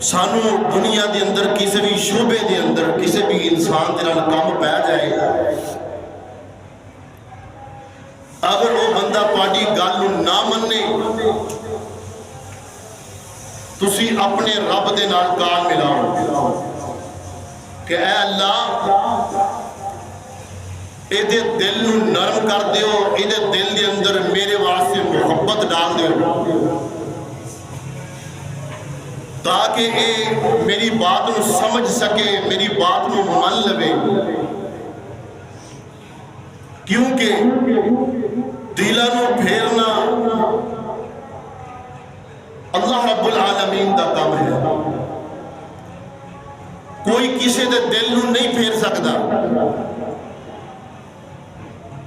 سانو دنیا دے اندر کسی بھی شعبے دے اندر کسی بھی انسان دے نال کام پہ جائے، اگر وہ بندہ تہاڈی گل نہ منے، تسی اپنے رب دے نال کال ملاؤ کہ اے اللہ اے دے دل نو نرم کر دیو، اے دے دل دے اندر میرے واسطے محبت ڈال دیو، تاکہ اے میری بات نو سمجھ سکے، میری بات نو مان لوے، کیونکہ دلوں نو پھیرنا اللہ رب العالمین دا کام ہے، کوئی کسی دے دل نو نہیں پھیر سکتا۔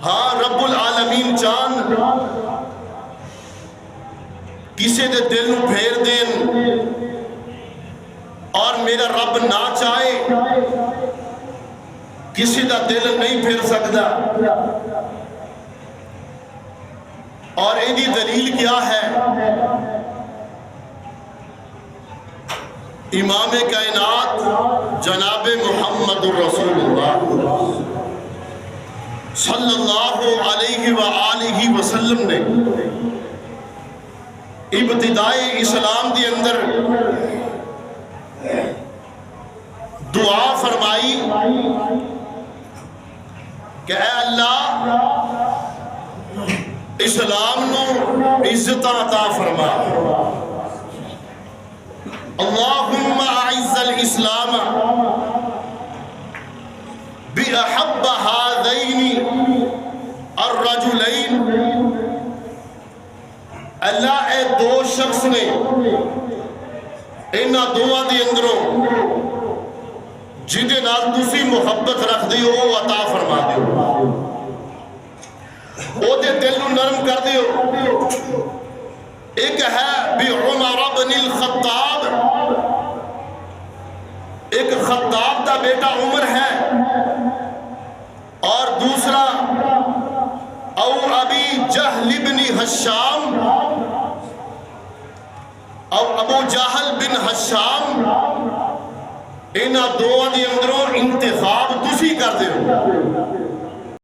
ہاں رب العالمین چاند کسی دے دل نو پھیر دین، اور میرا رب نہ چاہے کسی دا دل نہیں پھیر سکتا۔ اور ایدی دلیل کیا ہے؟ امام کائنات جناب محمد رسول اللہ صلی اللہ علیہ وآلہ وسلم نے ابتدائی اسلام دی اندر دعا فرمائی کہ اے اللہ اسلام نو عزت عطا فرما، اللہم اعز الاسلام بأحب هذین الرجلین، اللہ اے دو شخص نے انہاں دوواں دے اندروں جدے نال تسی محبت رکھ دیو وہ عطا فرما دیو، او دے دل نو نرم کر دیو۔ ایک ہے بعمر بن الخطاب، ایک خطاب دا بیٹا عمر ہے، اور دوسرا او ابی جہل بن حشام، او ابو جہل بن حشام، انہاں دو دی اندروں انتخاب تسی کر دیو۔